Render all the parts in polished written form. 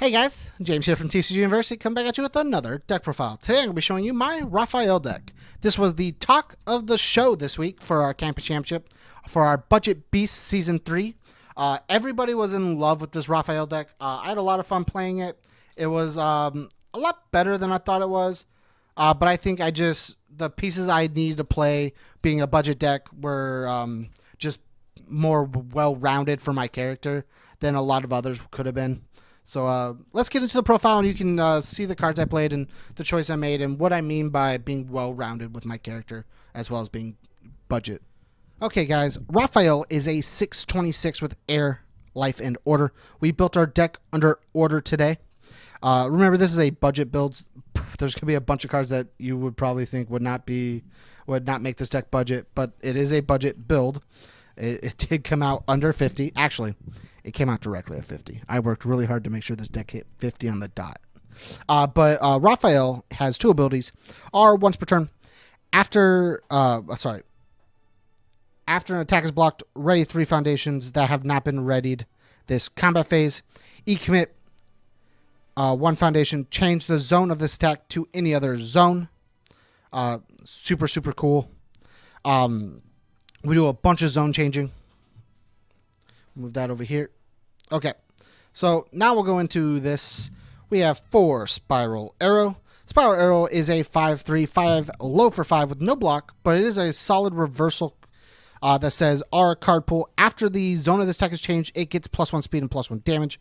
Hey guys, James here from UniVersus. Come back at you with another deck profile. Today I'm going to be showing you my Raphael deck. This was the talk of the show this week for our Campus Championship for our Budget Beast Season 3. Everybody was in love with this Raphael deck. I had a lot of fun playing it. It was a lot better than I thought it was. But I think the pieces I needed to play being a budget deck were just more well-rounded for my character than a lot of others could have been. So let's get into the profile, and you can see the cards I played and the choice I made and what I mean by being well-rounded with my character as well as being budget. Okay, guys, Raphael is a 626 with air, life, and order. We built our deck under order today. Remember, this is a budget build. There's going to be a bunch of cards that you would probably think would not make this deck budget, but it is a budget build. It did come out under 50. Actually, it came out directly at 50. I worked really hard to make sure this deck hit 50 on the dot. But Raphael has two abilities. Are once per turn. After an attack is blocked, ready 3 foundations that have not been readied this combat phase. Commit 1 foundation. Change the zone of this attack to any other zone. Super cool. We do a bunch of zone changing. Move that over here. Okay. So now we'll go into this. We have 4 Spiral Arrow. Spiral Arrow is a 5/3/5 low for 5 with no block, but it is a solid reversal that says our card pool after the zone of this attack is changed, it gets +1 speed and +1 damage.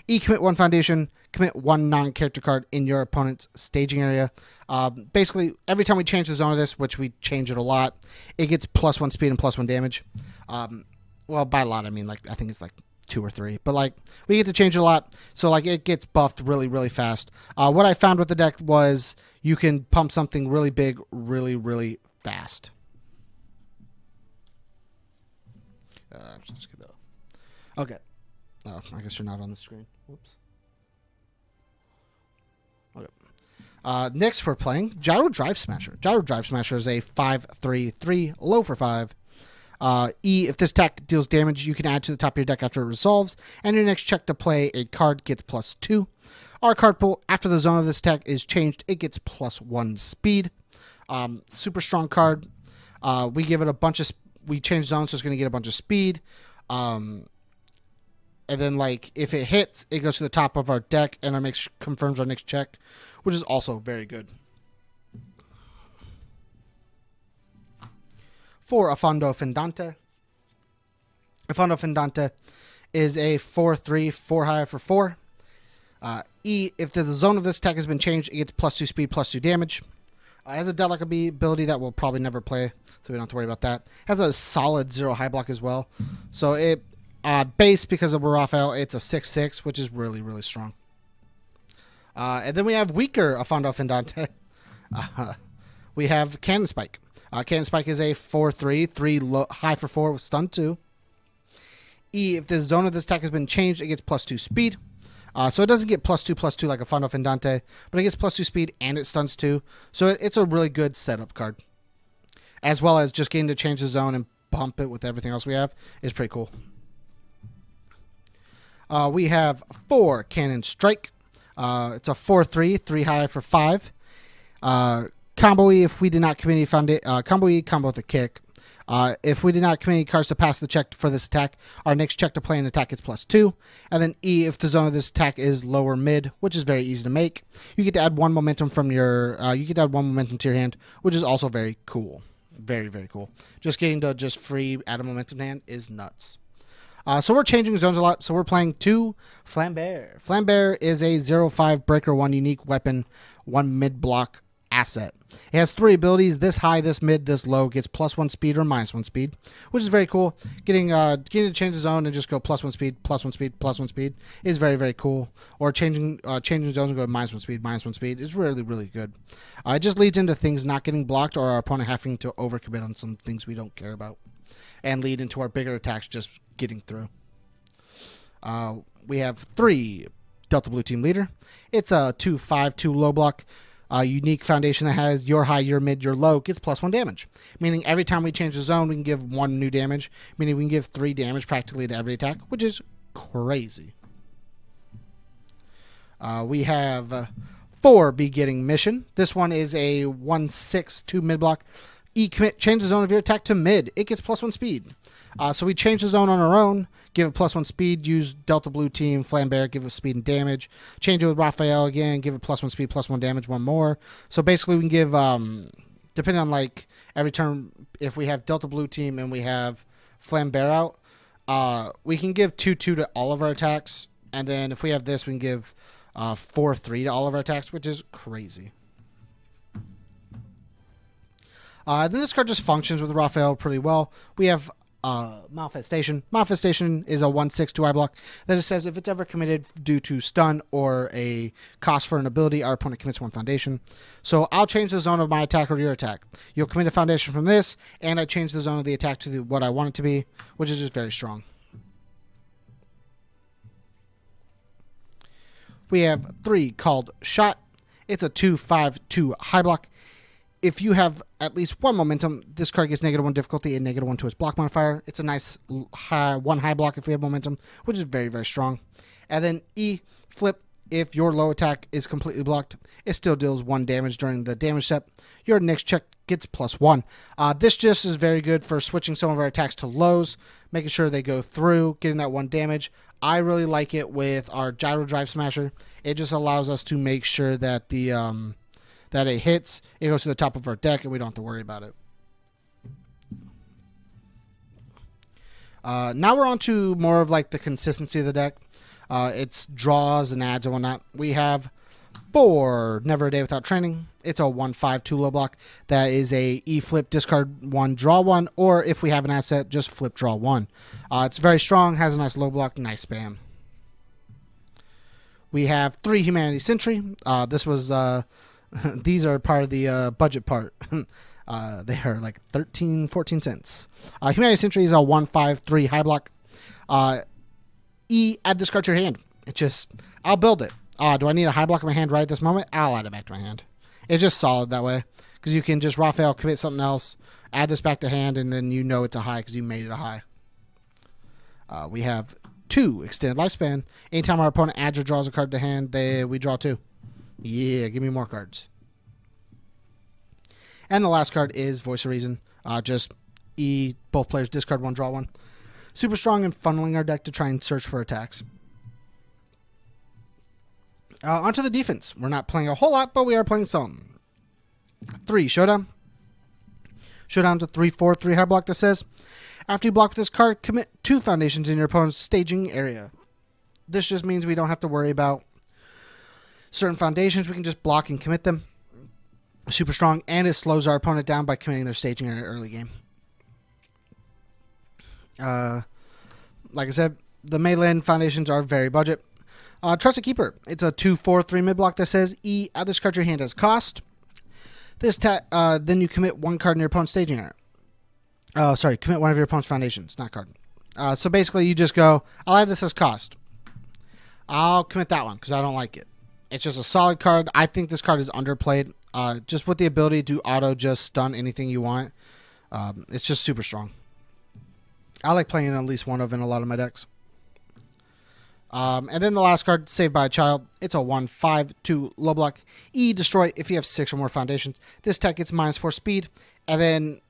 Commit 1 foundation, commit 1 non-character card in your opponent's staging area. Basically, every time we change the zone of this, which we change it a lot, it gets +1 speed and +1 damage. Well, by a lot, I mean, I think it's 2 or 3. But, we get to change it a lot, so, it gets buffed really fast. What I found with the deck was you can pump something really big really fast. Just get that off. Okay. Oh, I guess you're not on the screen. Whoops. Okay. Next, we're playing Gyro Drive Smasher. Gyro Drive Smasher is a 5/3/3 low for 5. If this attack deals damage, you can add to the top of your deck after it resolves, and your next check to play a card gets +2. Our card pool after the zone of this attack is changed, it gets +1 speed. Super strong card. We give it a bunch of. We change zones, so it's going to get a bunch of speed. And then, if it hits, it goes to the top of our deck, and confirms our next check, which is also very good. For Affondo Fendante. Affondo Fendante is a 4/3, 4 higher for 4. If the zone of this attack has been changed, it gets +2 speed, +2 damage. It has a deadlock ability that we'll probably never play, so we don't have to worry about that. It has a solid 0 high block as well. So it base, because of Raphael, it's a 6/6, which is really strong. And then we have weaker Affondo Fendante. We have Cannon Spike. Cannon Spike is a 4/3, 3 high for 4 with stun 2. If the zone of this attack has been changed, it gets +2 speed. So it doesn't get +2/+2 like Affondo Fendante, but it gets +2 speed and it stuns 2. So it's a really good setup card. As well as just getting to change the zone and bump it with everything else we have is pretty cool. We have 4 Cannon Strike. It's a 4/3, 3 high for 5. Combo E if we did not commit any combo E, combo with a kick. If we did not commit any cards to pass the check for this attack, our next check to play an attack gets +2. And then E if the zone of this attack is lower mid, which is very easy to make. You get to add 1 momentum from your to your hand, which is also very cool. Very cool. Just getting to free add a momentum to hand is nuts. So we're changing zones a lot. So we're playing 2 Flambear. Flambear is a 0/5 breaker 1 unique weapon, 1 mid block asset. It has 3 abilities: this high, this mid, this low. Gets +1 speed or -1 speed, which is very cool. Getting to change the zone and just go +1 speed, +1 speed, +1 speed is very cool. Or changing zones and go -1 speed, -1 speed is really good. It just leads into things not getting blocked or our opponent having to overcommit on some things we don't care about, and lead into our bigger attacks just getting through. We have 3 Delta Blue Team Leader. It's a 2/5/2 low block. Unique foundation that has your high, your mid, your low gets +1 damage. Meaning every time we change the zone, we can give 1 new damage. Meaning we can give 3 damage practically to every attack, which is crazy. We have 4 beginning mission. This one is a 1/6 mid block. E commit, change the zone of your attack to mid. It gets +1 speed. So we change the zone on our own, give it +1 speed, use Delta Blue Team, Flambear, give it speed and damage. Change it with Raphael again, give it +1 speed, +1 damage, 1 more. So basically we can give, depending on like every turn, if we have Delta Blue Team and we have Flambear out, we can give 2/2 to all of our attacks. And then if we have this, we can give 4/3 to all of our attacks, which is crazy. Then this card just functions with Raphael pretty well. We have Manifestation. Manifestation is a 1/6 2-eye block that it says if it's ever committed due to stun or a cost for an ability, our opponent commits 1 foundation. So I'll change the zone of my attack or your attack. You'll commit a foundation from this, and I change the zone of the attack to what I want it to be, which is just very strong. We have 3 called Shot. It's a 2/5/2 high block. If you have at least 1 momentum, this card gets -1 difficulty and -1 to its block modifier. It's a nice 1 high block if we have momentum, which is very, very strong. And then E, flip. If your low attack is completely blocked, it still deals 1 damage during the damage step. Your next check gets +1. This just is very good for switching some of our attacks to lows, making sure they go through, getting that 1 damage. I really like it with our Gyro Drive Smasher. It just allows us to make sure that the that it hits, it goes to the top of our deck, and we don't have to worry about it. Now we're on to more of like the consistency of the deck. It's draws and adds and whatnot. We have 4 Never a Day Without Training. It's a 1/5/2 low block. That is a E flip, discard 1, draw 1, or if we have an asset, just flip, draw 1. It's very strong, has a nice low block, nice spam. We have 3 Humanity Sentry. This was these are part of the budget part. They are like 14 cents. Humanity Sentry is a 1/5/3 high block. E, add this card to your hand. It just, I'll build it. Do I need a high block in my hand right at this moment? I'll add it back to my hand. It's just solid that way. Because you can just Raphael, commit something else, add this back to hand, and then you know it's a high because you made it a high. We have 2 Extended Lifespan. Anytime our opponent adds or draws a card to hand, we draw 2. Yeah, give me more cards. And the last card is Voice of Reason. Just E, both players discard 1, draw 1. Super strong in funneling our deck to try and search for attacks. Onto the defense. We're not playing a whole lot, but we are playing some. 3 Showdown. Showdown's a 3/4/3 high block that says, after you block with this card, commit 2 foundations in your opponent's staging area. This just means we don't have to worry about certain foundations. We can just block and commit them. Super strong, and it slows our opponent down by committing their staging area early game. Like I said, the melee foundations are very budget. Trusted Keeper. It's a 2/4/3 mid block that says E, add this card to your hand as cost. This then you commit 1 card in your opponent's staging area. Commit 1 of your opponent's foundations, not card. So basically you just go, I'll add this as cost. I'll commit that one because I don't like it. It's just a solid card. I think this card is underplayed. Just with the ability to auto just stun anything you want. It's just super strong. I like playing at least one of in a lot of my decks. And then the last card, Saved by a Child. It's a 1/5/2 low block. E, destroy if you have 6 or more foundations. This tech gets -4 speed. And then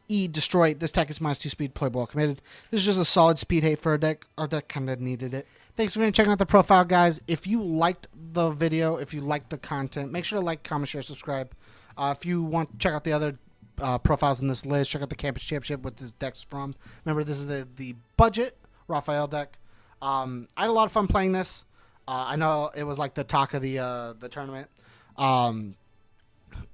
E, destroy. This tech gets -2 speed, playable while committed. This is just a solid speed hate for our deck. Our deck kind of needed it. Thanks for checking out the profile, guys. If you liked the video, if you liked the content, make sure to like, comment, share, subscribe. If you want to check out the other profiles in this list, check out the Campus Championship with this deck's from. Remember, this is the budget Raphael deck. I had a lot of fun playing this. I know it was like the talk of the tournament.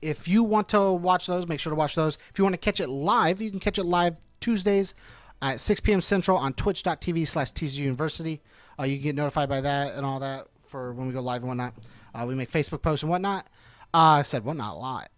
If you want to watch those, make sure to watch those. If you want to catch it live, you can catch it live Tuesdays at 6 p.m. Central on twitch.tv/TCUniversity. You can get notified by that and all that for when we go live and whatnot. We make Facebook posts and whatnot. I said whatnot a lot.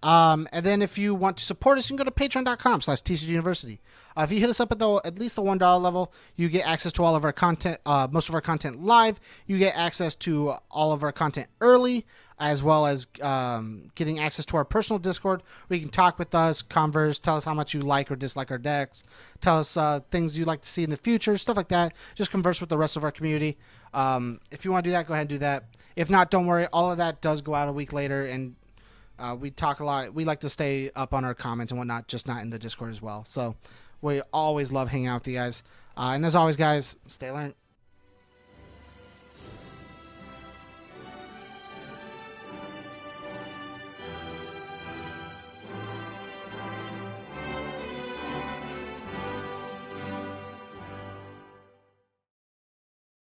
And then if you want to support us, you can go to patreon.com/TCUniversity. If you hit us up at least the $1 level, you get access to all of our content, most of our content live. You get access to all of our content early, as well as getting access to our personal Discord, where you can talk with us, converse, tell us how much you like or dislike our decks, tell us things you'd like to see in the future, stuff like that. Just converse with the rest of our community. If you want to do that, go ahead and do that. If not, don't worry. All of that does go out a week later, and we talk a lot. We like to stay up on our comments and whatnot, just not in the Discord as well. So we always love hanging out with you guys. And as always, guys, stay learned.